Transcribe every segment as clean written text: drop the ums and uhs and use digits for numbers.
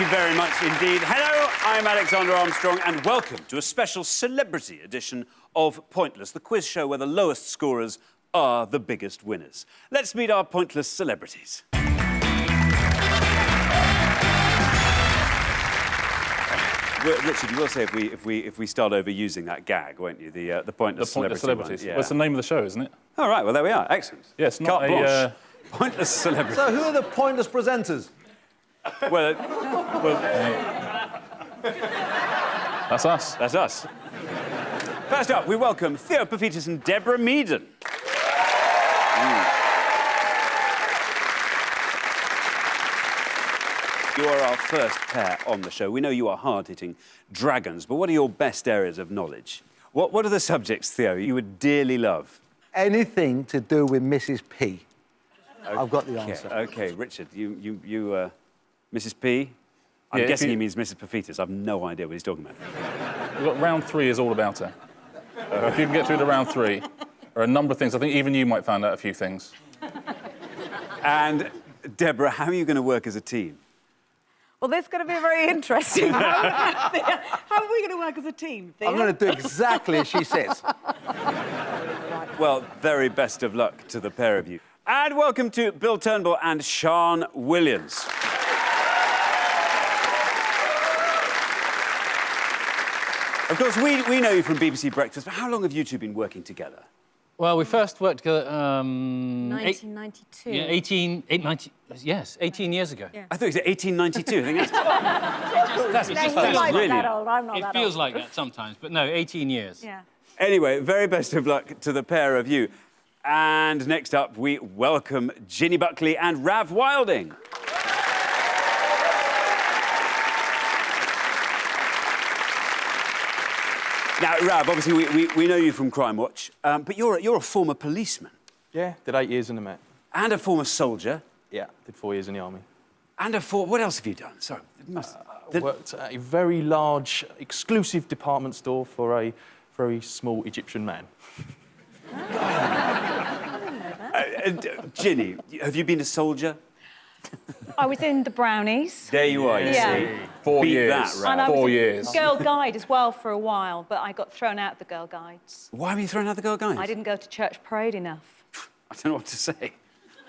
you very much indeed. Hello, I'm Alexander Armstrong, and welcome to a special celebrity edition of Pointless, the quiz show where the lowest scorers are the biggest winners. Let's meet our Pointless celebrities. Richard, you will say if we start overusing that gag, won't you? The Pointless celebrities. Yeah. Well, it's the name of the show, isn't it? All right, well, there we are. Excellent. Yes, not a... Pointless celebrities. So who are the Pointless presenters? Well, That's us. that's us. First up, we welcome Theo Paphitis and Deborah Meaden. You are our first pair on the show. We know you are hard-hitting dragons, but what are your best areas of knowledge? What are the subjects, Theo, you would dearly love? Anything to do with Mrs. P. Okay. I've got the answer. OK, Richard, Mrs. P? I'm guessing he means Mrs. Paphitis. I've no idea what he's talking about. We've got round 3 is all about her. If you can get through to round 3, there are a number of things. I think even you might find out a few things. And, Deborah, how are you going to work as a team? Well, this is going to be very interesting. How are we going to work as a team, Theo? I'm going to do exactly as she says. Well, very best of luck to the pair of you. And welcome to Bill Turnbull and Sian Williams. Of course, we know you from BBC Breakfast, but how long have you two been working together? Well, we first worked together... 1992. Yeah, 18 years ago. Yeah. I thought you said 1892. I think that's really... really... I'm not It feels like that sometimes, but no, 18 years. Yeah. Anyway, very best of luck to the pair of you. And next up, we welcome Ginny Buckley and Rav Wilding. Now, Rav, obviously, we know you from Crime Watch, but you're a former policeman. Yeah, did 8 years in the Met. And a former soldier. Yeah, did 4 years in the army. And what else have you done? Sorry, Worked at a very large, exclusive department store for a very small Egyptian man. Ginny, have you been a soldier? I was in the Brownies. There you are, you see. 4 Beat years. that, Rav. And I 4 was years. a Girl Guide as well for a while, but I got thrown out of the Girl Guides. Why were you throwing out the Girl Guides? I didn't go to church parade enough. I don't know what to say.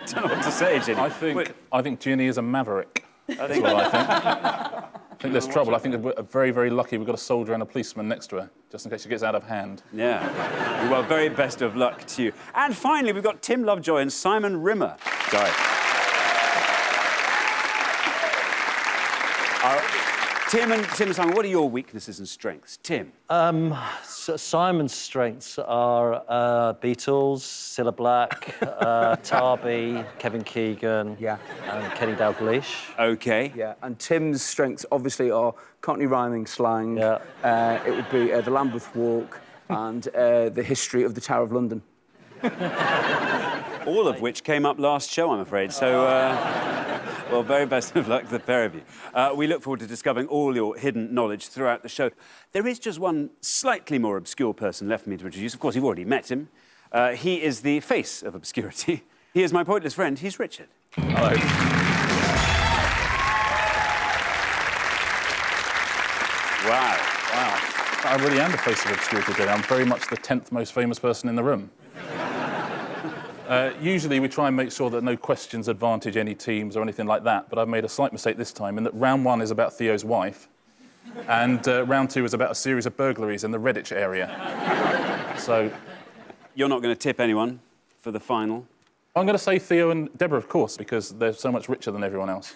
I don't know what to say, Ginny. I think Ginny is a maverick. That's what I think. I think there's trouble. I think we're very, very lucky we've got a soldier and a policeman next to her, just in case she gets out of hand. Yeah. Well, very best of luck to you. And finally, we've got Tim Lovejoy and Simon Rimmer. Sorry. Tim and Simon, what are your weaknesses and strengths? Tim? Simon's strengths are Beatles, Cilla Black, Tarby, Kevin Keegan, and Kenny Dalglish. OK. Yeah, and Tim's strengths obviously are Cockney rhyming slang. Yeah. It would be the Lambeth Walk and the history of the Tower of London. All of which came up last show, I'm afraid. So, well, very best of luck to the pair of you. We look forward to discovering all your hidden knowledge throughout the show. There is just one slightly more obscure person left for me to introduce. Of course, you've already met him. He is the face of obscurity. He is my pointless friend. He's Richard. Hello. Wow. I really am the face of obscurity today. I'm very much the 10th most famous person in the room. Usually we try and make sure that no questions advantage any teams or anything like that, but I've made a slight mistake this time in that round 1 is about Theo's wife, and round 2 is about a series of burglaries in the Redditch area. So... You're not going to tip anyone for the final? I'm going to say Theo and Deborah, of course, because they're so much richer than everyone else.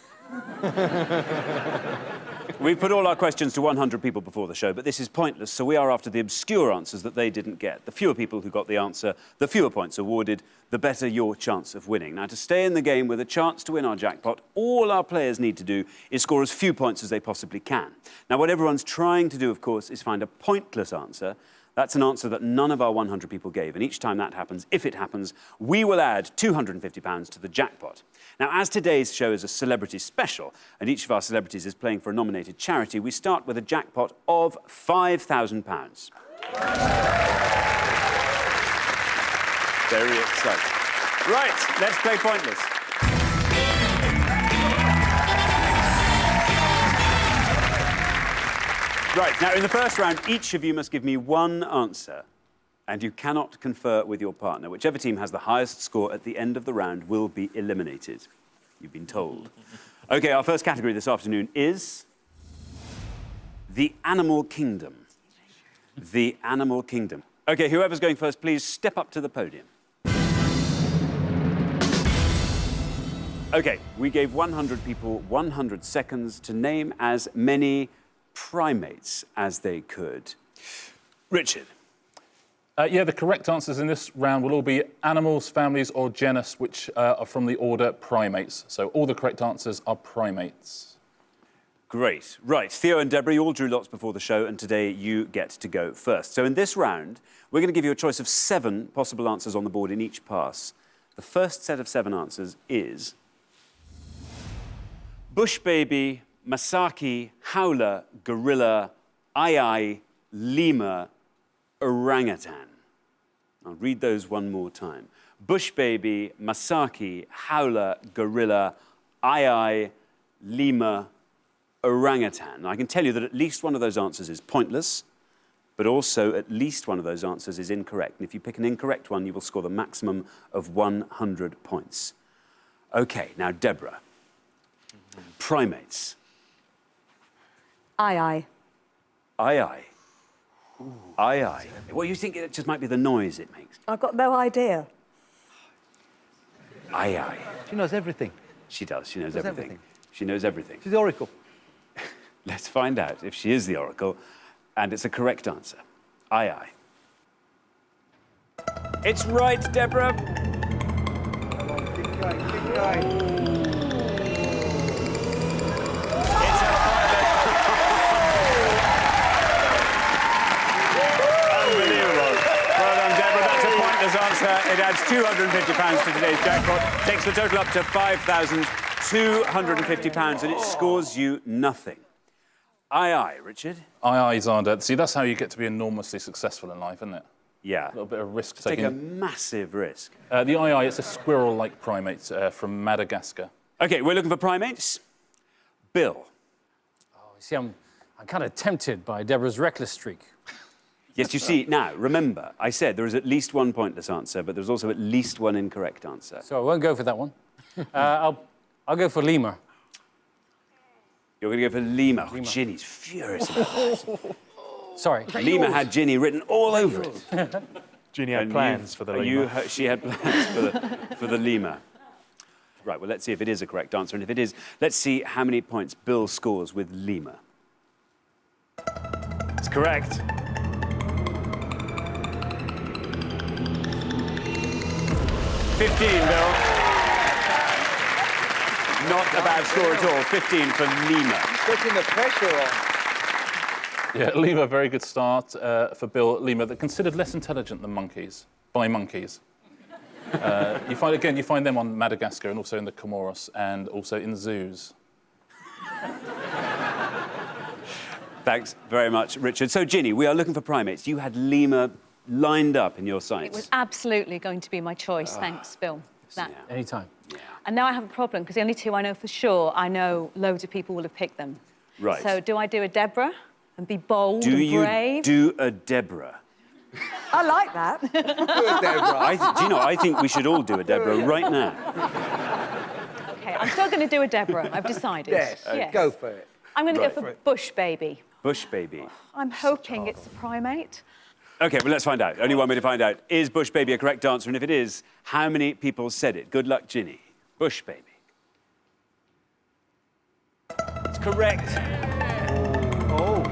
We've put all our questions to 100 people before the show, but this is pointless, so we are after the obscure answers that they didn't get. The fewer people who got the answer, the fewer points awarded, the better your chance of winning. Now, to stay in the game with a chance to win our jackpot, all our players need to do is score as few points as they possibly can. Now, what everyone's trying to do, of course, is find a pointless answer. That's an answer that none of our 100 people gave, and each time that happens, if it happens, we will add £250 to the jackpot. Now, as today's show is a celebrity special, and each of our celebrities is playing for a nominated charity, we start with a jackpot of £5,000. Very exciting. Right, let's play Pointless. Right, now, in the first round, each of you must give me one answer, and you cannot confer with your partner. Whichever team has the highest score at the end of the round will be eliminated. You've been told. OK, our first category this afternoon is the animal kingdom. The animal kingdom. OK, whoever's going first, please step up to the podium. OK, we gave 100 people 100 seconds to name as many primates as they could. Richard. Yeah, the correct answers in this round will all be animals, families, or genus, which are from the order primates. So all the correct answers are primates. Great. Right, Theo and Deborah, you all drew lots before the show, and today you get to go first. So in this round, we're going to give you a choice of 7 possible answers on the board in each pass. The first set of 7 answers is bush baby, Masaki, howler, gorilla, ai, lemur, orangutan. I'll read those one more time. Bush baby, Masaki, howler, gorilla, ai, lemur, orangutan. Now, I can tell you that at least one of those answers is pointless, but also at least one of those answers is incorrect. And if you pick an incorrect one, you will score the maximum of 100 points. OK, now, Deborah. Primates. Aye. Aye. Aye. Well, you think it just might be the noise it makes? I've got no idea. Aye. She knows everything. She does. She knows everything. She knows everything. She's the oracle. Let's find out if she is the oracle, and it's a correct answer. Aye. It's right, Deborah. Come on, keep going. It's a unbelievable. Well done, Deborah. That's a pointless answer. It adds £250 to today's jackpot, takes the total up to £5,250, and it scores you nothing. Aye, Richard. Aye, Xander. See, that's how you get to be enormously successful in life, isn't it? Yeah. A little bit of risk Take taking. a massive risk. The aye, it's a squirrel-like primate from Madagascar. OK, we're looking for primates. Bill. Oh, you see, I'm kind of tempted by Deborah's reckless streak. Yes, you see, now, remember, I said there is at least one pointless answer, but there's also at least one incorrect answer. So I won't go for that one. I'll go for lemur. You're going to go for lemur. Oh, Ginny's furious about that. Sorry. Lemur had Ginny written all over it. Ginny had plans for the lemur. She had plans for the lemur. Right, well, let's see if it is a correct answer. And if it is, let's see how many points Bill scores with lemur. It's correct. Bill. Not a bad score at all. 15 for lemur. Putting the pressure on. Yeah, lemur, very good start for Bill. Lemur, they're considered less intelligent than monkeys, by monkeys. You find them on Madagascar and also in the Comoros and also in zoos. Thanks very much, Richard. So, Ginny, we are looking for primates. You had lemur lined up in your sights. It was absolutely going to be my choice. Thanks, Bill. That. Yeah. Anytime. Yeah. And now I have a problem, because the only 2 I know for sure, I know loads of people will have picked them. Right. So do I do a Deborah and be bold and brave? Do you do a Deborah? I like that. I think we should all do a Deborah right now. OK, I'm still going to do a Deborah. I've decided. Yes, go for it. I'm going to go for bush baby. Bush baby. I'm hoping it's a primate. OK, well, let's find out. Only one way to find out. Is bush baby a correct answer? And if it is, how many people said it? Good luck, Ginny. Bush baby. It's correct. Oh.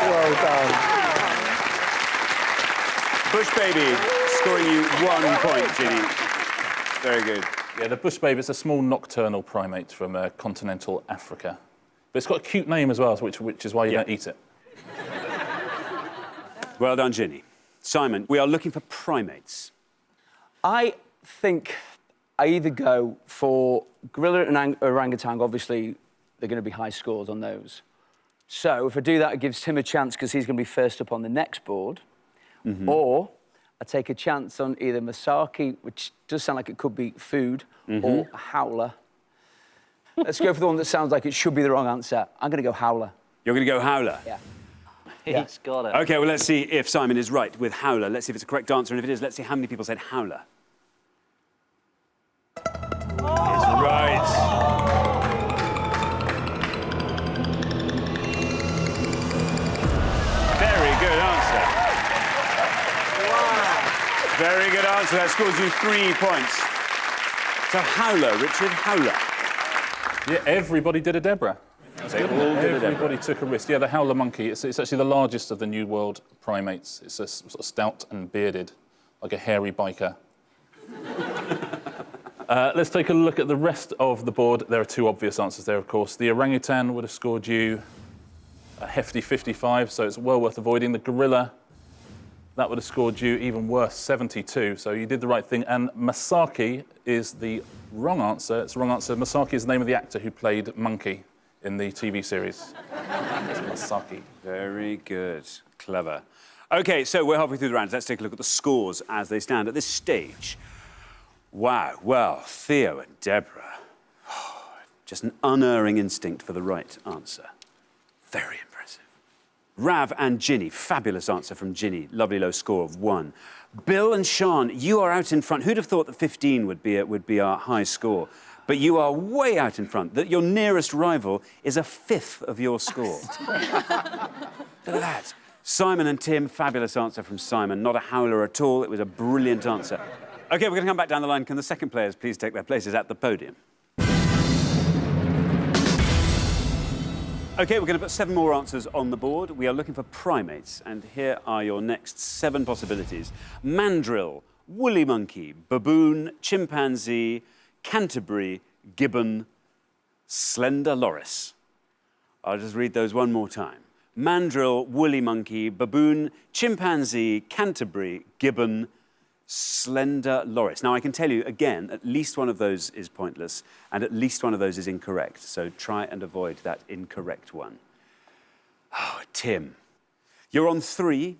Well done. Bush baby scoring you 1 point, Ginny. Very good. Yeah, the bush baby is a small nocturnal primate from continental Africa. But it's got a cute name as well, which is why you don't eat it. Well done, Ginny. Simon, we are looking for primates. I think I either go for gorilla and orangutan. Obviously, they're going to be high scores on those. So if I do that, it gives Tim a chance because he's going to be first up on the next board. Or I take a chance on either Masaki, which does sound like it could be food, or a howler. Let's go for the one that sounds like it should be the wrong answer. I'm going to go howler. You're going to go howler? Yeah. He's got it. OK, well, let's see if Simon is right with howler. Let's see if it's a correct answer, and if it is, let's see how many people said howler. It's right. Very good answer. Wow. Very good answer. That scores you 3 points. So howler, Richard, howler. Yeah, everybody did a Deborah. They all did a Deborah. Everybody took a risk. Yeah, the howler monkey, it's actually the largest of the New World primates. It's a sort of stout and bearded, like a hairy biker. Let's take a look at the rest of the board. There are 2 obvious answers there, of course. The orangutan would have scored you a hefty 55, so it's well worth avoiding. The gorilla, that would have scored you even worse, 72, so you did the right thing. And Masaki is the wrong answer. It's the wrong answer. Masaki is the name of the actor who played Monkey in the TV series. It's Masaki. Very good. Clever. OK, so we're halfway through the rounds. Let's take a look at the scores as they stand at this stage. Wow, well, Theo and Deborah. Just an unerring instinct for the right answer. Very impressive. Rav and Ginny, fabulous answer from Ginny. Lovely low score of 1. Bill and Sean, you are out in front. Who'd have thought that 15 would be our high score? But you are way out in front. That your nearest rival is a 5th of your score. Look at that. Simon and Tim, fabulous answer from Simon. Not a howler at all. It was a brilliant answer. OK, we're going to come back down the line. Can the second players please take their places at the podium? OK, we're going to put 7 more answers on the board. We are looking for primates, and here are your next 7 possibilities. Mandrill, woolly monkey, baboon, chimpanzee, Canterbury, gibbon, slender loris. I'll just read those one more time. Mandrill, woolly monkey, baboon, chimpanzee, Canterbury, gibbon, slender loris. Now, I can tell you, again, at least one of those is pointless, and at least one of those is incorrect, so try and avoid that incorrect one. Oh, Tim, you're on 3.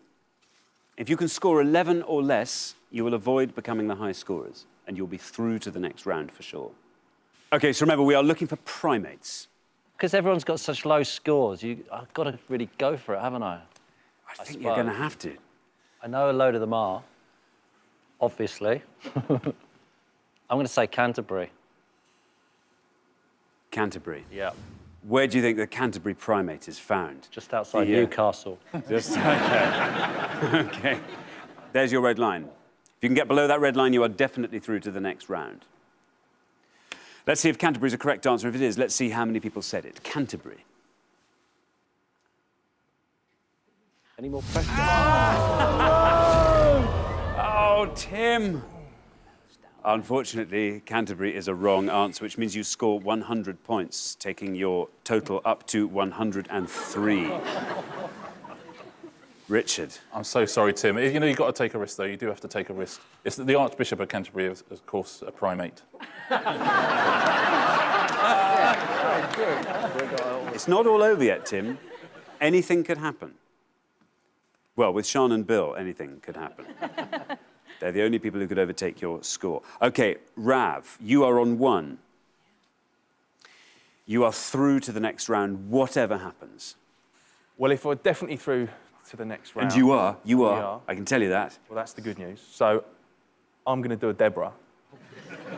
If you can score 11 or less, you will avoid becoming the high scorers, and you'll be through to the next round for sure. OK, so remember, we are looking for primates. Because everyone's got such low scores, I've got to really go for it, haven't I? I think you're going to have to. I know a load of them are. Obviously. I'm going to say Canterbury. Canterbury? Yeah. Where do you think the Canterbury primate is found? Just outside Newcastle. Just OK. There's your red line. If you can get below that red line, you are definitely through to the next round. Let's see if Canterbury is a correct answer. If it is, let's see how many people said it. Canterbury. Any more questions? Oh, Tim. Unfortunately, Canterbury is a wrong answer, which means you score 100 points, taking your total up to 103. Richard. I'm so sorry, Tim. You know, you've got to take a risk, though. You do have to take a risk. It's the Archbishop of Canterbury is, of course, a primate. It's not all over yet, Tim. Anything could happen. Well, with Sean and Bill, anything could happen. They're the only people who could overtake your score. OK, Rav, you are on 1. You are through to the next round, whatever happens. Well, if we're definitely through to the next round... And you are. You are. I can tell you that. Well, that's the good news. So I'm going to do a Deborah.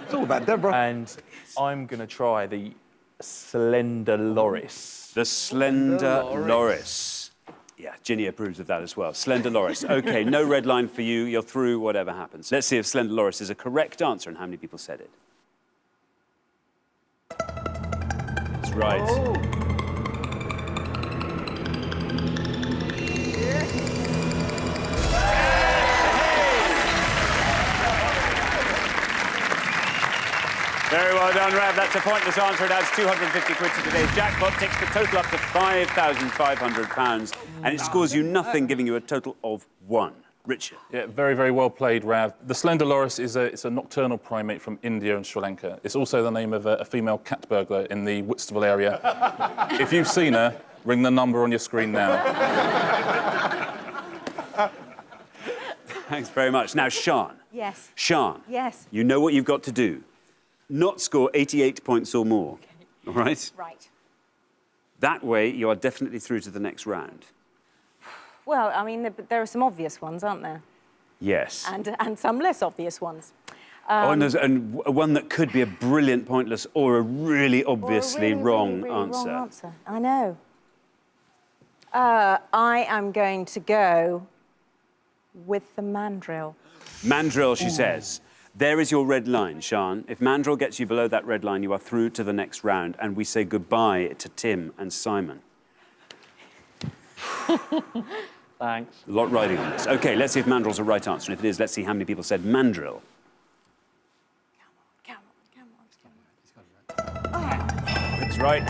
It's all about Deborah. And I'm going to try the slender loris. The slender loris. Yeah, Ginny approves of that as well. Slender loris. OK, no red line for you. You're through, whatever happens. Let's see if slender loris is a correct answer and how many people said it. That's right. Oh. Very well done, Rav. That's a pointless answer. It adds 250 quid to today's jackpot, takes the total up to £5,500, and it scores you nothing, giving you a total of 1. Richard. Yeah, very, very well played, Rav. The slender loris is a nocturnal primate from India and Sri Lanka. It's also the name of a female cat burglar in the Whitstable area. If you've seen her, ring the number on your screen now. Thanks very much. Now, Sian. Yes. Sian. Yes. You know what you've got to do. Not score 88 points or more. Okay. All right? Right. That way, you are definitely through to the next round. Well, I mean, there are some obvious ones, aren't there? Yes. And some less obvious ones. And there's one that could be a brilliant pointless or a really obviously wrong answer. I know. I am going to go with the mandrill. Mandrill, she says. There is your red line, Sian. If mandrill gets you below that red line, you are through to the next round, and we say goodbye to Tim and Simon. Thanks. A lot riding on this. OK, let's see if mandrill's the right answer. And if it is, let's see how many people said mandrill. Come on. It's right.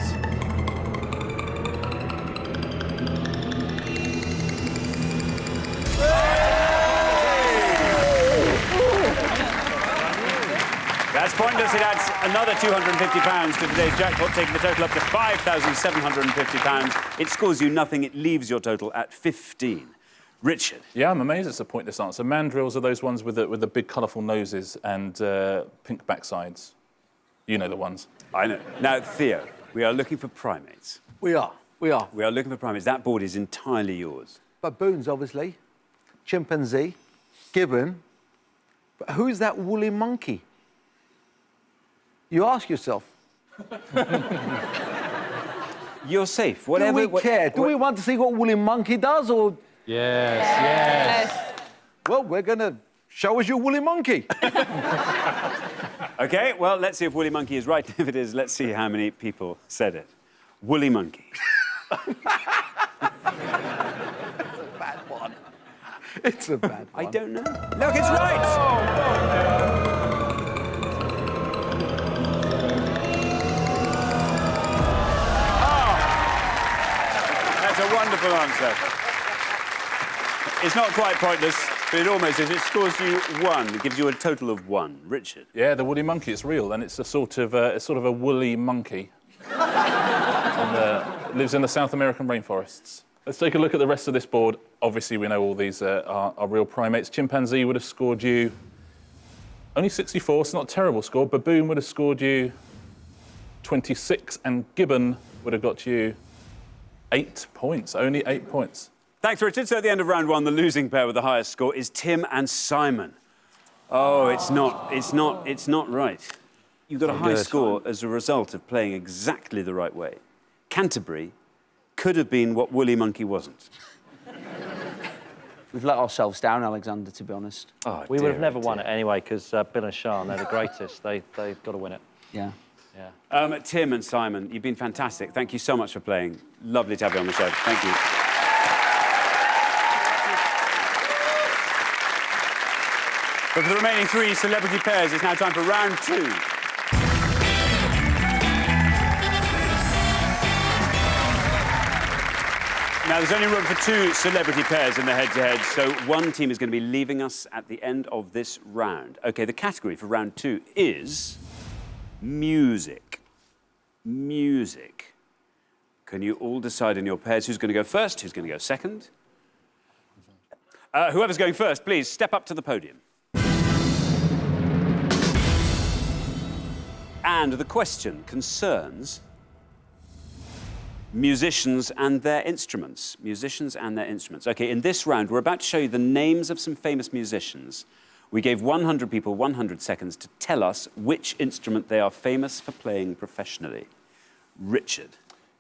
That's pointless. It adds another £250 to today's jackpot, taking the total up to £5,750. It scores you nothing. It leaves your total at 15. Richard. Yeah, I'm amazed it's a pointless answer. Mandrills are those ones with the big, colourful noses and pink backsides. You know the ones. I know. Now, Theo, we are looking for primates. We are. We are looking for primates. That board is entirely yours. Baboons, obviously. Chimpanzee. Gibbon. But who's that woolly monkey? You ask yourself. You're safe. Whatever. Do we care? Do we want to see what woolly monkey does, or...? Yes. Well, we're going to show us your woolly monkey. OK, well, let's see if woolly monkey is right. If it is, let's see how many people said it. Woolly monkey. Bad one. It's a bad one. I don't know. Look, it's right! That's a wonderful answer. It's not quite pointless, but it almost is. It scores you 1. It gives you a total of 1. Richard. Yeah, the woolly monkey, it's real, and it's a sort of a woolly monkey. And lives in the South American rainforests. Let's take a look at the rest of this board. Obviously, we know all these are real primates. Chimpanzee would have scored you only 64, it's not a terrible score. Baboon would have scored you 26, and Gibbon would have got you 8 points, only 8 points. Thanks, Richard. So at the end of round 1, the losing pair with the highest score is Tim and Simon. Oh, it's not right. You got a high score as a result of playing exactly the right way. Canterbury could have been what Woolly Monkey wasn't. We've let ourselves down, Alexander, to be honest. Oh, We would have never won it anyway, because Bill and Sian, they're the greatest. They've got to win it. Yeah. Yeah. Tim and Simon, you've been fantastic. Thank you so much for playing. Lovely to have you on the show. Thank you. But for the remaining 3 celebrity pairs, it's now time for round 2. Now, there's only room for 2 celebrity pairs in the head-to-head, so one team is going to be leaving us at the end of this round. OK, the category for round 2 is music. Music. Can you all decide in your pairs who's going to go first, who's going to go second? Whoever's going first, please step up to the podium. And the question concerns musicians and their instruments. Musicians and their instruments. OK, in this round, we're about to show you the names of some famous musicians. We gave 100 people 100 seconds to tell us which instrument they are famous for playing professionally. Richard.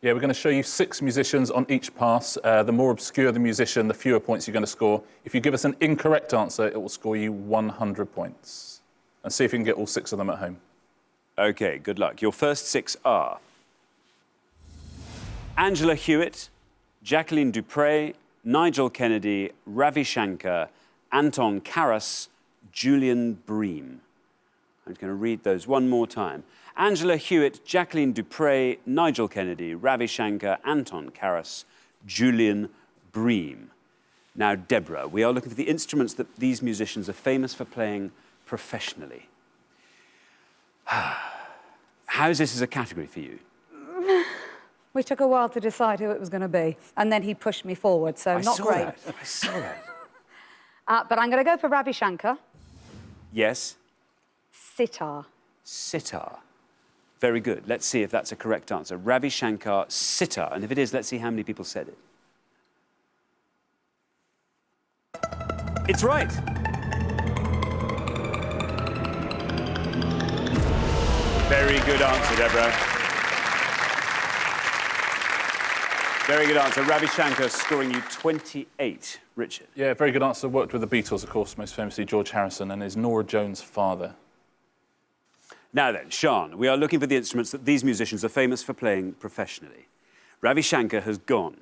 Yeah, we're going to show you 6 musicians on each pass. The more obscure the musician, the fewer points you're going to score. If you give us an incorrect answer, it will score you 100 points. And see if you can get all 6 of them at home. OK, good luck. Your first 6 are Angela Hewitt, Jacqueline Dupre, Nigel Kennedy, Ravi Shankar, Anton Karas, Julian Bream. I'm just going to read those one more time. Angela Hewitt, Jacqueline Dupre, Nigel Kennedy, Ravi Shankar, Anton Karas, Julian Bream. Now, Deborah, we are looking for the instruments that these musicians are famous for playing professionally. How's this as a category for you? We took a while to decide who it was going to be, and then he pushed me forward, so not great. I saw that. But I'm going to go for Ravi Shankar. Yes. Sitar. Sitar. Very good. Let's see if that's a correct answer. Ravi Shankar, sitar. And if it is, let's see how many people said it. It's right. Very good answer, Deborah. Very good answer. Ravi Shankar scoring you 28. Richard. Yeah, very good answer. Worked with the Beatles, of course, most famously George Harrison, and is Norah Jones' father. Now then, Sean, we are looking for the instruments that these musicians are famous for playing professionally. Ravi Shankar has gone.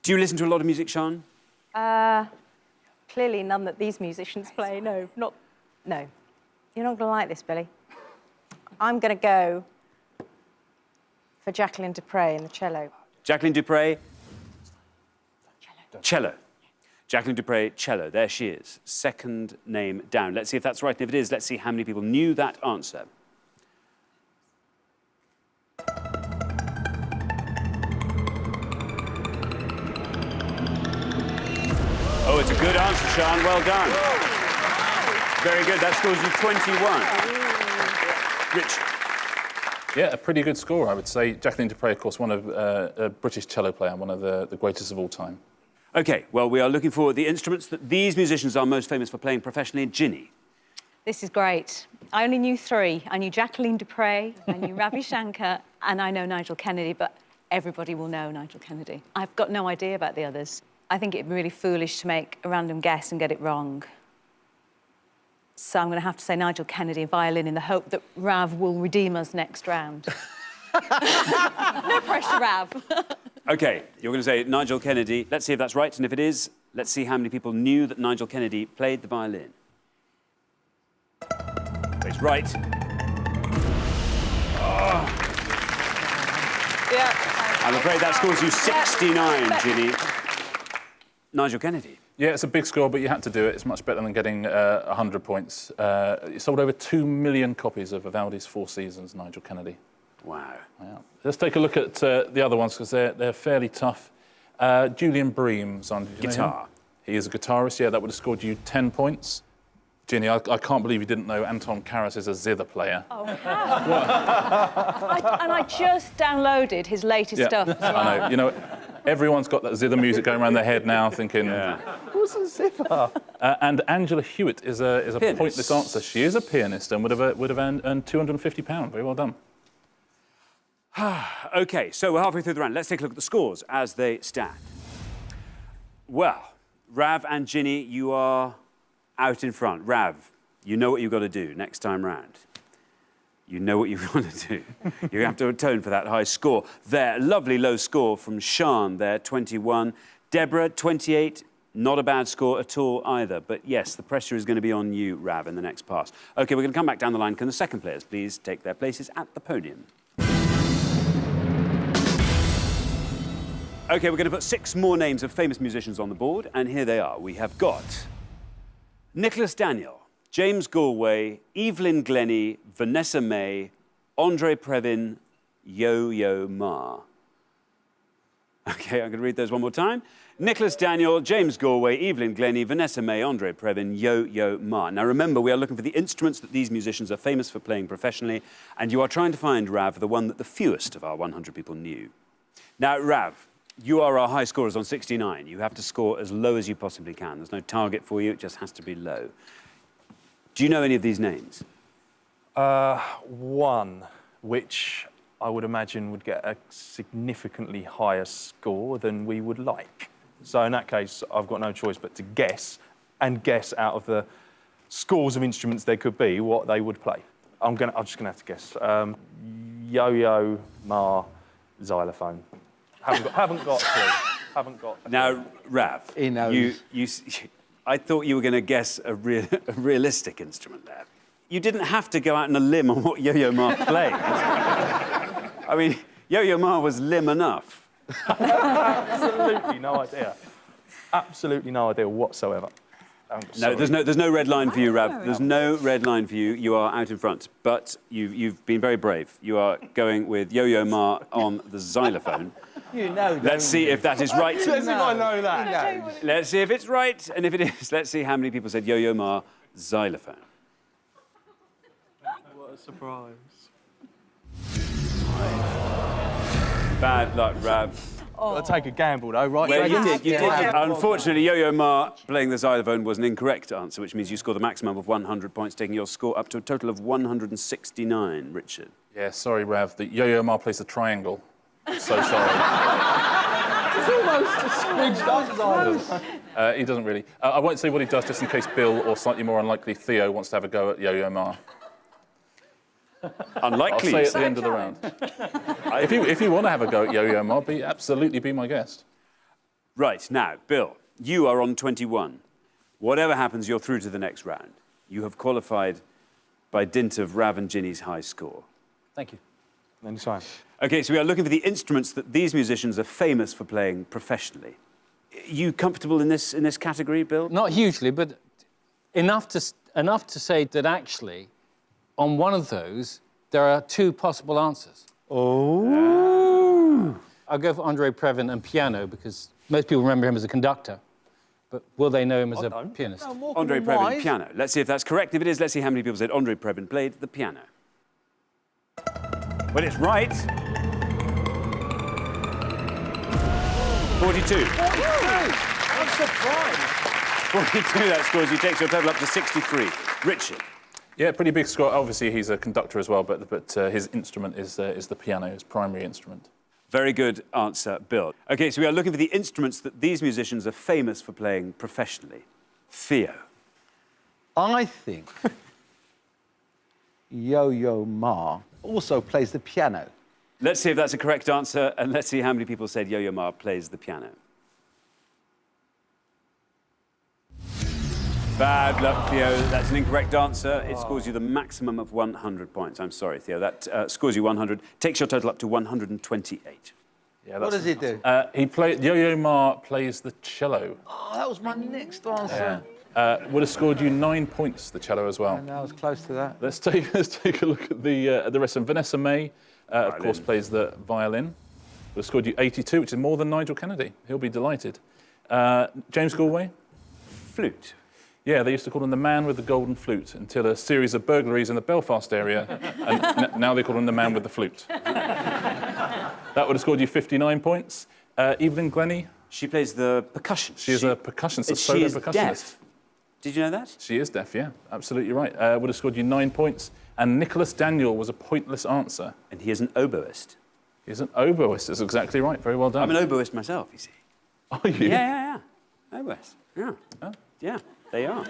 Do you listen to a lot of music, Sean? Clearly none that these musicians play. No, not... No. You're not going to like this, Billy. I'm going to go for Jacqueline Dupre in the cello. Jacqueline Dupre? Cello. Jacqueline Dupre, cello. There she is. Second name down. Let's see if that's right. And if it is, let's see how many people knew that answer. Oh, it's a good answer, Sean. Well done. Very good. That scores you 21. Rich. Yeah, a pretty good score, I would say. Jacqueline Dupre, of course, one of a British cello player, one of the greatest of all time. OK, well, we are looking for the instruments that these musicians are most famous for playing professionally. Ginny. This is great. I only knew 3. I knew Jacqueline Dupre, I knew Ravi Shankar, and I know Nigel Kennedy, but everybody will know Nigel Kennedy. I've got no idea about the others. I think it'd be really foolish to make a random guess and get it wrong. So I'm going to have to say Nigel Kennedy, violin, in the hope that Rav will redeem us next round. No pressure, Rav. OK, you're going to say Nigel Kennedy. Let's see if that's right, and if it is, let's see how many people knew that Nigel Kennedy played the violin. It's right. Oh. Yeah. I'm afraid that scores you 69, Ginny. Nigel Kennedy. Yeah, it's a big score, but you had to do it. It's much better than getting 100 points. It sold over 2 million copies of Vivaldi's Four Seasons, Nigel Kennedy. Wow. Yeah. Let's take a look at the other ones, because they're fairly tough. Julian Breams on guitar. He is a guitarist, yeah, that would have scored you 10 points. Ginny, I can't believe you didn't know Anton Karas is a zither player. Oh, how? And I just downloaded his latest stuff as well. I know. You know, everyone's got that zither music going around their head now, thinking... What's a zither? And Angela Hewitt is a pointless answer. She is a pianist and would have earned £250. Very well done. OK, so we're halfway through the round. Let's take a look at the scores as they stand. Well, Rav and Ginny, you are out in front. Rav, you know what you've got to do next time round. You know what you've got to do. You have to atone for that high score. There, lovely low score from Sean there, 21. Deborah, 28. Not a bad score at all either. But yes, the pressure is going to be on you, Rav, in the next pass. OK, we're going to come back down the line. Can the second players please take their places at the podium? OK, we're going to put 6 more names of famous musicians on the board, and here they are. We have got Nicholas Daniel, James Galway, Evelyn Glennie, Vanessa May, Andre Previn, Yo-Yo Ma. OK, I'm going to read those one more time. Nicholas Daniel, James Galway, Evelyn Glennie, Vanessa May, Andre Previn, Yo-Yo Ma. Now, remember, we are looking for the instruments that these musicians are famous for playing professionally, and you are trying to find, Rav, the one that the fewest of our 100 people knew. Now, Rav, you are our high scorers on 69. You have to score as low as you possibly can. There's no target for you. It just has to be low. Do you know any of these names? One, which I would imagine would get a significantly higher score than we would like. So in that case, I've got no choice but to guess, and guess out of the scores of instruments there could be what they would play. I'm just gonna have to guess. Yo-Yo Ma, xylophone. Haven't got a clue. Haven't got. Now, Rav, He knows. I thought you were going to guess a realistic instrument there. You didn't have to go out on a limb on what Yo-Yo Ma played. I mean, Yo-Yo Ma was limb enough. Absolutely no idea. Absolutely no idea whatsoever. No, there's no red line for you, Rav. There's no red line for you. You are out in front, but you've been very brave. You are going with Yo-Yo Ma on the xylophone. You know. Let's see if that is right. Let's see if I know that. Let's see if it's right, and if it is, let's see how many people said Yo-Yo Ma xylophone. What a surprise. Bad luck, Rav. I'll take a gamble, though, right? Well, you did. Unfortunately, Yo-Yo Ma playing the xylophone was an incorrect answer, which means you scored the maximum of 100 points, taking your score up to a total of 169, Richard. Yeah, sorry, Rav. The Yo-Yo Ma plays the triangle. I'm so sorry. It's almost a squidged up. He doesn't really. I won't say what he does, just in case Bill, or slightly more unlikely Theo, wants to have a go at Yo-Yo Ma. Unlikely. I'll say at the end of the round. If you want to have a go at Yo-Yo Ma, absolutely be my guest. Right, now, Bill, you are on 21. Whatever happens, you're through to the next round. You have qualified by dint of Rav and Ginny's high score. Thank you. Anytime. OK, so we are looking for the instruments that these musicians are famous for playing professionally. Are you comfortable in this category, Bill? Not hugely, but enough to say that actually, on one of those, there are two possible answers. Oh. I'll go for Andre Previn and piano, because most people remember him as a conductor. But will they know him as a pianist? Andre Previn, piano. Let's see if that's correct. If it is, let's see how many people said Andre Previn played the piano. Well, it's right. 42. I'm surprised. 42, that scores you. Takes your total up to 63. Richard. Yeah, pretty big score. Obviously, he's a conductor as well, but his instrument is the piano, his primary instrument. Very good answer, Bill. OK, so we are looking for the instruments that these musicians are famous for playing professionally. Theo. I think Yo-Yo Ma also plays the piano. Let's see if that's a correct answer, and let's see how many people said Yo-Yo Ma plays the piano. Bad luck, Theo. That's an incorrect answer. It scores you the maximum of 100 points. I'm sorry, Theo. That scores you 100. Takes your total up to 128. Yeah, What does he do? Yo-Yo Ma plays the cello. Oh, that was my next answer. Would have scored you 9 points, the cello as well. And I was close to that. Let's take a look at the rest of them. Vanessa May, of course, plays the violin. Would have scored you 82, which is more than Nigel Kennedy. He'll be delighted. James Galway? Flute. Yeah, they used to call him the man with the golden flute until a series of burglaries in the Belfast area, and now they call him the man with the flute. That would have scored you 59 points. Evelyn Glennie? She plays the percussion. She is a percussionist, a she solo is percussionist. Deaf. Did you know that? She is deaf, yeah, absolutely right. Would have scored you 9 points. And Nicholas Daniel was a pointless answer. And he is an oboist. He's an oboist, that's exactly right. Very well done. I'm an oboist myself, you see. Are you? Yeah. Oboist. Yeah. Oh. Yeah, they are.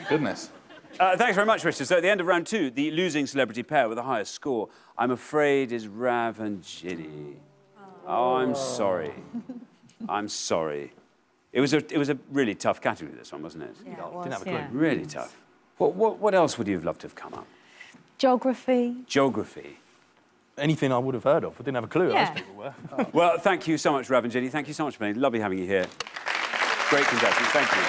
Goodness. Thanks very much, Richard. So at the end of round 2, the losing celebrity pair with the highest score, I'm afraid, is Rav and Ginny. Oh, I'm sorry. I'm sorry. It was a really tough category, this one, wasn't it? Yeah, it was, Didn't have a clue. yeah. Really tough. What else would you have loved to have come up? Geography. Geography. Anything I would have heard of. I didn't have a clue who Yeah. those people were. Well, thank you so much, Rav and Ginny. Thank you so much for playing. Lovely having you here. Great contestants. Thank you.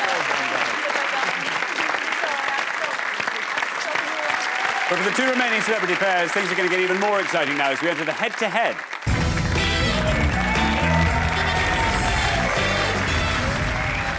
But for the two remaining celebrity pairs, things are going to get even more exciting now as we enter the head-to-head.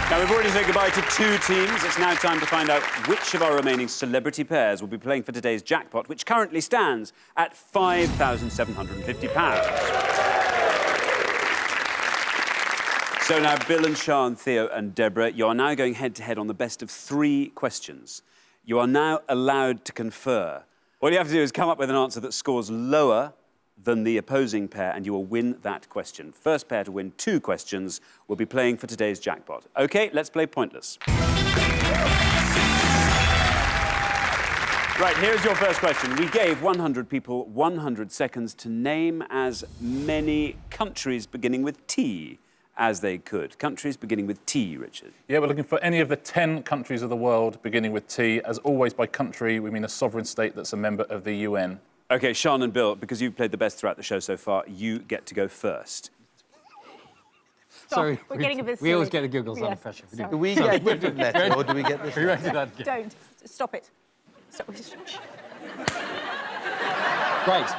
Now, we've already said goodbye to 2 teams. It's now time to find out which of our remaining celebrity pairs will be playing for today's jackpot, which currently stands at £5,750. So now, Bill and Sean, Theo and Deborah, you are now going head-to-head on the best of 3 questions. You are now allowed to confer. All you have to do is come up with an answer that scores lower than the opposing pair, and you will win that question. First pair to win 2 questions will be playing for today's jackpot. OK, let's play Pointless. Right, here's your first question. We gave 100 people 100 seconds to name as many countries beginning with T as they could. Countries beginning with T, Richard. Yeah, we're looking for any of the 10 countries of the world beginning with T. As always, by country, we mean a sovereign state that's a member of the UN. OK, Sean and Bill, because you've played the best throughout the show so far, you get to go first. Sorry. We're getting a bit We always silly. get the giggles under Yes, pressure. sorry. Do we get a different letter or do we get this? We won't do that again. Don't. Stop it. Stop. Right.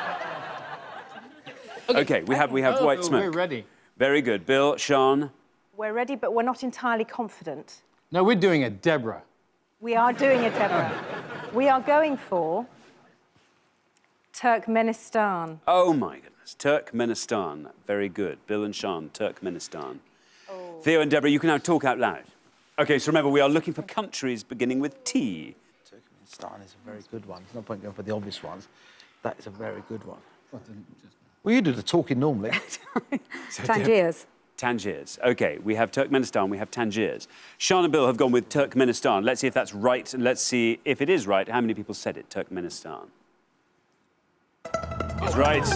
OK, we have white smoke. We're ready. Very good. Bill, Sean. We're ready, but we're not entirely confident. No, we're doing a Deborah. We are doing a Deborah. We are going for Turkmenistan. Oh, my goodness. Turkmenistan. Very good. Bill and Sean, Turkmenistan. Theo and Deborah, you can now talk out loud. OK, so remember, we are looking for countries beginning with T. Turkmenistan is a very good one. There's no point going for the obvious ones. That is a very good one. Well, you do the talking normally. Tangiers. Tangiers. OK, we have Turkmenistan, we have Tangiers. Sean and Bill have gone with Turkmenistan. Let's see if that's right, and let's see if it is right. How many people said it, Turkmenistan? It's right.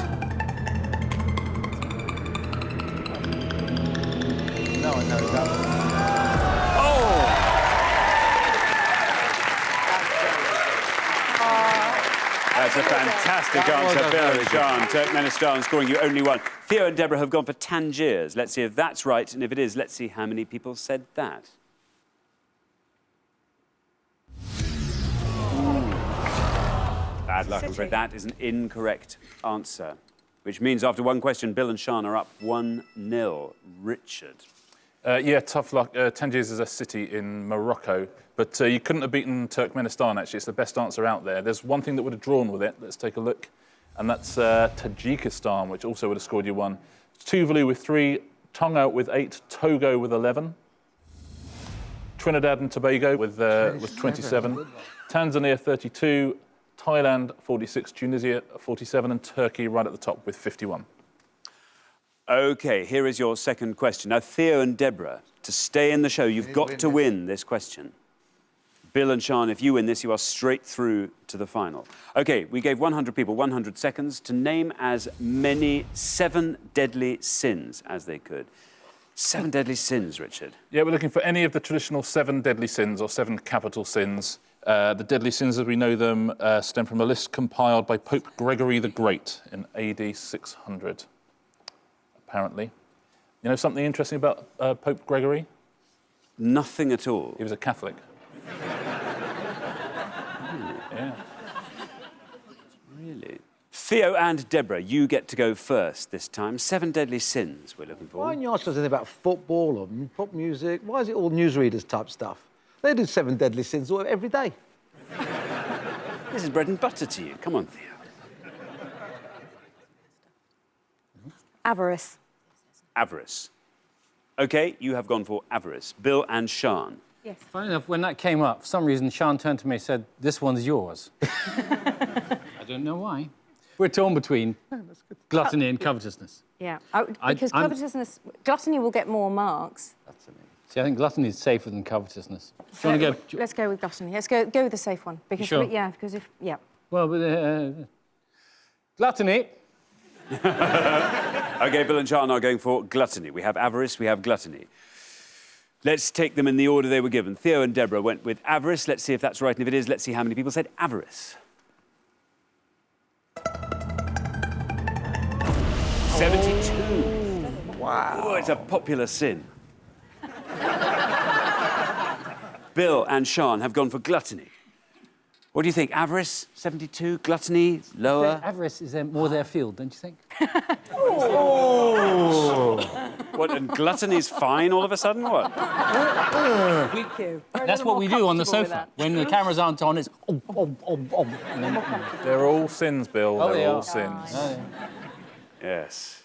No, I know that. That's a fantastic answer, Bill and Sean. Turkmenistan scoring you only one. Theo and Deborah have gone for Tangiers. Let's see if that's right, and if it is, let's see how many people said that. Bad luck, I'm afraid. That is an incorrect answer, which means after one question, Bill and Sean are up 1-0. Richard. Yeah, tough luck. Tangiers is a city in Morocco, but you couldn't have beaten Turkmenistan, actually. It's the best answer out there. There's one thing that would have drawn with it. Let's take a look. And that's Tajikistan, which also would have scored you one. Tuvalu with 3, Tonga with 8, Togo with 11, Trinidad and Tobago with 27, Tanzania 32, Thailand 46, Tunisia 47, and Turkey right at the top with 51. OK, here is your second question. Now, Theo and Deborah, to stay in the show, you've got to win this question. Bill and Sean, if you win this, you are straight through to the final. OK, we gave 100 people 100 seconds to name as many 7 deadly sins as they could. 7 deadly sins, Richard. Yeah, we're looking for any of the traditional 7 deadly sins or 7 capital sins. The deadly sins as we know them stem from a list compiled by Pope Gregory the Great in AD 600. Apparently. You know something interesting about Pope Gregory? Nothing at all. He was a Catholic. Yeah. Really? Theo and Deborah, you get to go first this time. 7 deadly sins we're looking for. Why don't you ask us anything about football or pop music? Why is it all newsreaders type stuff? They do 7 deadly sins every day. This is bread and butter to you. Come on, Theo. Avarice. Avarice. OK, you have gone for avarice. Bill and Sean. Yes. Funny enough, when that came up, for some reason, Sean turned to me and said, "This one's yours." I don't know why. We're torn between gluttony and covetousness. Yeah. Because covetousness, gluttony will get more marks. See, I think gluttony is safer than covetousness. Do you want to go? Let's go with gluttony. Let's go with the safe one. Because Sure. Yeah, because if Well, but, gluttony. OK, Bill and Sean are going for gluttony. We have avarice, we have gluttony. Let's take them in the order they were given. Theo and Deborah went with avarice. Let's see if that's right, and if it is, let's see how many people said avarice. 72. Wow. Oh, it's a popular sin. Bill and Sean have gone for gluttony. What do you think? Avarice, 72, gluttony, lower? Avarice is more their field, don't you think? What, and gluttony's fine all of a sudden, what? That's what we do on the sofa. When the cameras aren't on, it's... They're all sins, Bill. Oh, They're all sins. Yes.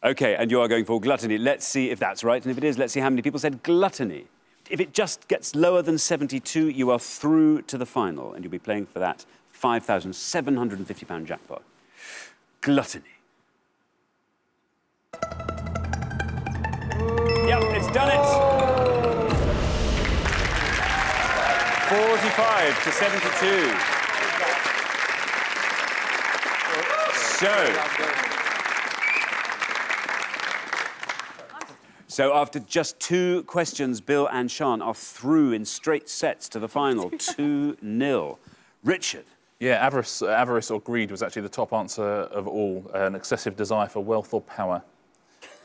OK, and you are going for gluttony. Let's see if that's right, and if it is, let's see how many people said gluttony. If it just gets lower than 72, you are through to the final, and you'll be playing for that £5,750 jackpot. Gluttony. Yep, it's done it. 45 to 72. So after just 2 questions, Bill and Sean are through in straight sets to the final, 2-0. Richard. Yeah, avarice or greed was actually the top answer of all, an excessive desire for wealth or power.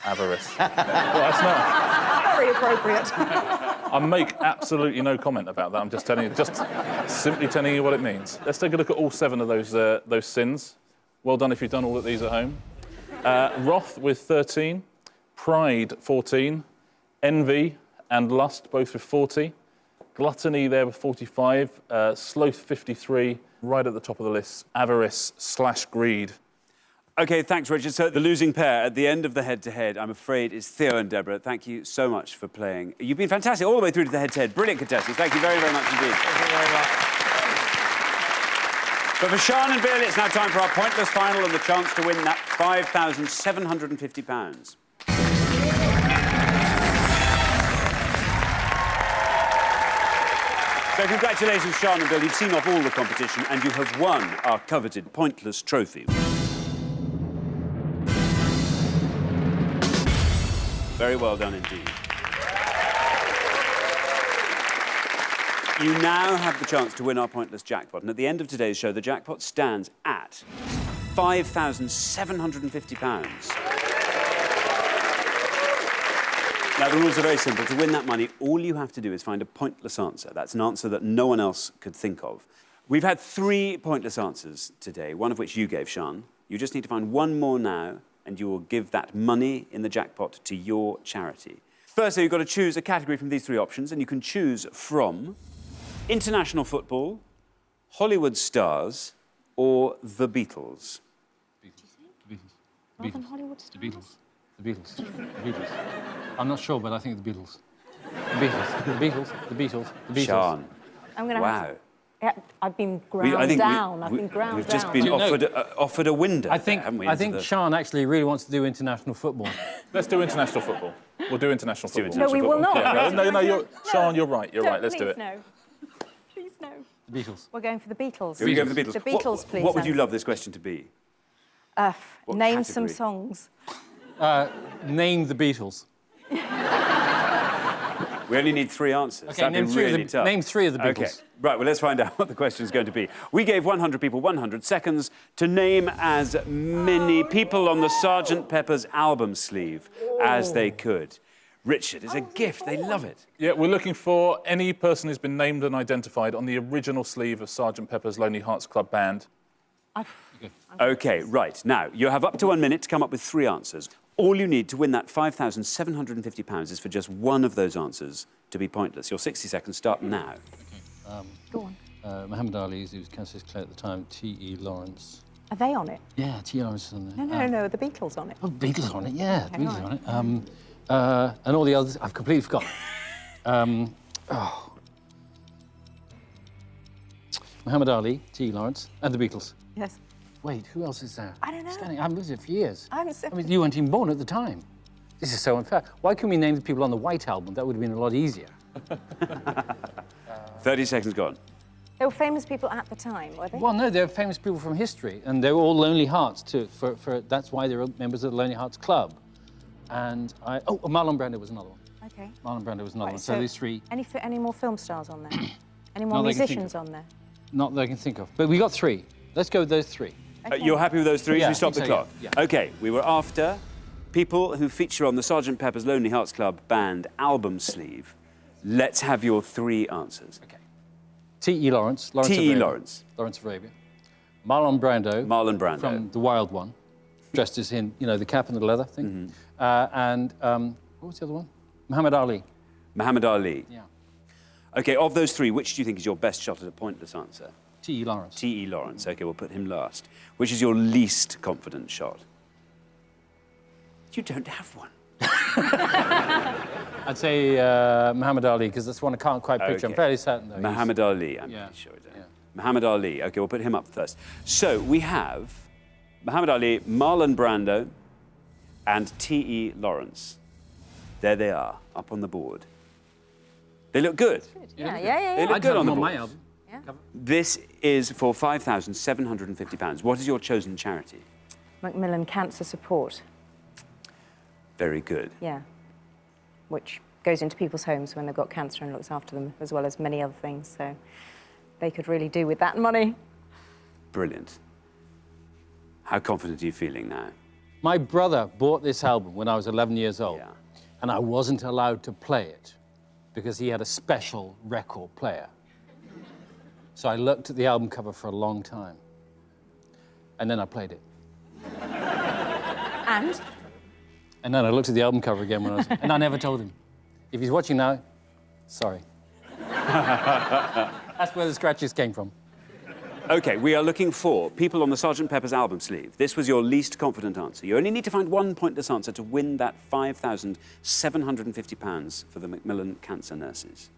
Avarice. Well, that's not... Very appropriate. I make absolutely no comment about that. I'm just telling you, just simply telling you what it means. Let's take a look at all 7 of those sins. Well done if you've done all of these at home. Wrath with 13, pride 14, envy and lust both with 40, gluttony there with 45, sloth 53, right at the top of the list, avarice/greed. OK, thanks, Richard. So the losing pair at the end of the head-to-head, I'm afraid, is Theo and Deborah. Thank you so much for playing. You've been fantastic all the way through to the head-to-head. Brilliant contestants. Thank you very, very much indeed. Thank you very much. But for Sean and Bill, it's now time for our pointless final and the chance to win that £5,750. So congratulations, Sean and Bill. You've seen off all the competition and you have won our coveted pointless trophy. Very well done indeed. You now have the chance to win our pointless jackpot, and at the end of today's show, the jackpot stands at £5,750. Now, the rules are very simple. To win that money, all you have to do is find a pointless answer. That's an answer that no one else could think of. We've had 3 pointless answers today, one of which you gave, Sean. You just need to find one more now, and you will give that money in the jackpot to your charity. Firstly, you've got to choose a category from these 3 options, and you can choose from international football, Hollywood stars, or the Beatles. Northern Hollywood stars? The Beatles. The Beatles. The Beatles. I'm not sure, but I think the Beatles. The Beatles. The Beatles. The Beatles. The Beatles. Sean. I'm going to Wow. have to... Yeah, I've been ground down. I've been ground down. We've just been offered a window. I think Sean actually really wants to do international football. Let's do international football. We'll do international football. No, we will not. Yeah, Sean, you're right. You're right. Let's do it. No. Please, no. The Beatles. We're going for the Beatles. Here we go for the Beatles. The Beatles, please. What would you love this question to be? What Name some category? songs. Name the Beatles. We only need 3 answers. Okay, That'd be really tough. name 3 of the Beatles. OK, right, well, let's find out what the question's going to be. We gave 100 people 100 seconds to name as many people on the Sgt. Pepper's album sleeve as they could. Richard, it's a gift. They love it. Yeah, we're looking for any person who's been named and identified on the original sleeve of Sgt. Pepper's Lonely Hearts Club Band. OK, right. Now, you have up to 1 minute to come up with 3 answers. All you need to win that £5,750 is for just one of those answers to be pointless. Your 60 seconds start now. Go on. Muhammad Ali, who was Cassius Clay at the time, T.E. Lawrence. Are they on it? Yeah, T.E. Lawrence is on there. No, the Beatles on it. Oh, Beatles on it, yeah. Okay, Beatles right. on it. And all the others, I've completely forgotten. Muhammad Ali, T.E. Lawrence, and the Beatles. Yes. Wait, who else is there? I don't know. I haven't lived here for years. I haven't seen... I mean, you weren't even born at the time. This is so unfair. Why couldn't we name the people on the White Album? That would have been a lot easier. 30 seconds gone. They were famous people at the time, were they? Well, no, they're famous people from history, and they were all Lonely Hearts, too. That's why they were members of the Lonely Hearts Club. And Marlon Brando was another one. OK. Marlon Brando was another one. So these 3... Any more film stars on there? Any more musicians on there? Not that I can think of. But we got 3. Let's go with those 3. Okay. You're happy with those 3? Yeah, We stop the so, clock? yeah. OK, we were after people who feature on the Sgt. Pepper's Lonely Hearts Club Band album sleeve. Let's have your 3 answers. OK. T.E. Lawrence. T.E. Lawrence. Lawrence of Arabia. Marlon Brando. Marlon Brando. From The Wild One. Dressed as in, you know, the cap and the leather thing. And what was the other one? Muhammad Ali. Muhammad Ali. Yeah. OK, of those 3, which do you think is your best shot at a pointless answer? T.E. Lawrence. T.E. Lawrence. OK, we'll put him last. Which is your least confident shot? You don't have one. I'd say Muhammad Ali, because that's one I can't quite picture. Okay. I'm fairly certain, though. Muhammad Ali, I'm pretty sure. Muhammad Ali. OK, we'll put him up first. So we have Muhammad Ali, Marlon Brando, and T.E. Lawrence. There they are, up on the board. They look good. Yeah. They look I'd good have on the them board. my album. This is for £5,750. What is your chosen charity? Macmillan Cancer Support. Very good. Yeah. Which goes into people's homes when they've got cancer and looks after them, as well as many other things. So they could really do with that money. Brilliant. How confident are you feeling now? My brother bought this album when I was 11 years old, Yeah. and I wasn't allowed to play it because he had a special record player. So I looked at the album cover for a long time, and then I played it. And? And then I looked at the album cover again when I was... and I never told him. If he's watching now, sorry. That's where the scratches came from. OK, we are looking for people on the Sgt. Pepper's album sleeve. This was your least confident answer. You only need to find one pointless answer to win that £5,750 for the Macmillan Cancer Nurses.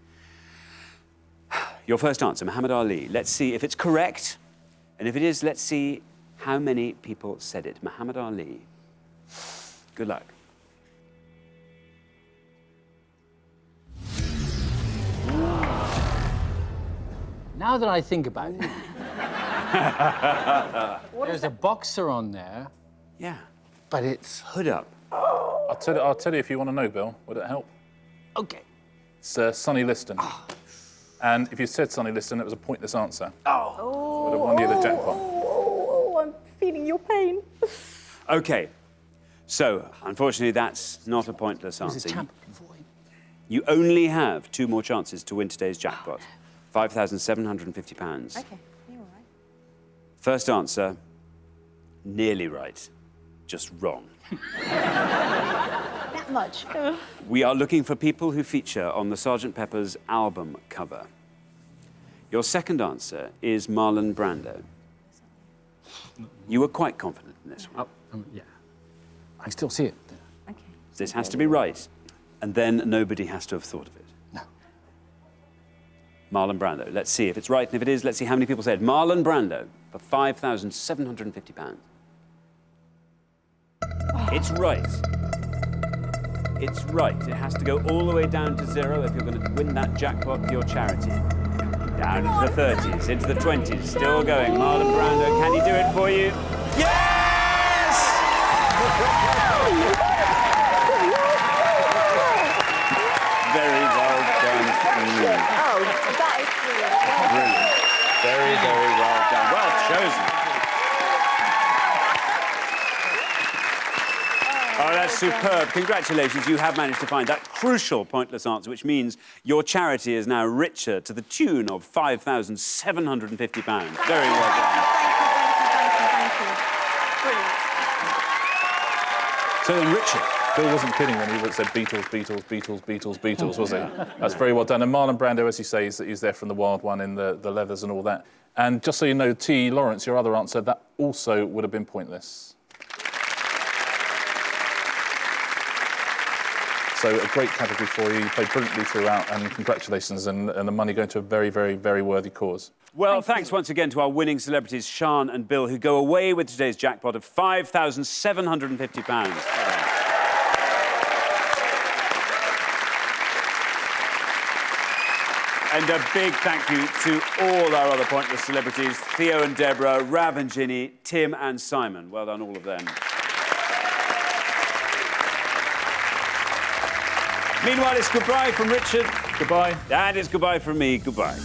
Your first answer, Muhammad Ali. Let's see if it's correct. And if it is, let's see how many people said it. Muhammad Ali. Good luck. Now that I think about it, there's a boxer on there, Yeah. but it's... Hood up. I'll tell you if you want to know, Bill. Would it help? OK. It's Sonny Liston. And if you said Sonny Liston, it was a pointless answer. Oh. Would have won you the jackpot. Oh, I'm feeling your pain. OK. So, unfortunately, that's not a pointless He was a answer. champ before him. You only have 2 more chances to win today's jackpot. £5,750. OK, you're all right. First answer, nearly right, just wrong. That much. We are looking for people who feature on the Sgt. Pepper's album cover. Your second answer is Marlon Brando. You were quite confident in this one. Yeah. I still see it. OK. This has to be right, and then nobody has to have thought of it. No. Marlon Brando. Let's see if it's right, and if it is, let's see how many people said Marlon Brando for £5,750. It's right. It's right. It has to go all the way down to 0 if you're going to win that jackpot for your charity. Down into the 30s, into the 20s, still going. Marlon Brando, can he do it for you? Yes! Very well done. Oh, that is brilliant. Brilliant. Very, very well done. Well chosen. Oh, that's superb. Congratulations. You have managed to find that crucial pointless answer, which means your charity is now richer to the tune of £5,750. Very well done. Thank you. Brilliant. So then, Richard. Bill wasn't kidding when he said Beatles, Beatles, Beatles, Beatles, Beatles, was he? That's very well done. And Marlon Brando, as you say, he's there from the Wild One in the leathers and all that. And just so you know, T. Lawrence, your other answer, that also would have been pointless. So a great category for you. You played brilliantly throughout, and congratulations, and the money going to a very, very, very worthy cause. Well, thanks once again to our winning celebrities, Sian and Bill, who go away with today's jackpot of £5,750. And a big thank you to all our other pointless celebrities, Theo and Deborah, Rav and Ginny, Tim and Simon. Well done, all of them. Meanwhile, it's goodbye from Richard. Goodbye. And it's goodbye from me. Goodbye.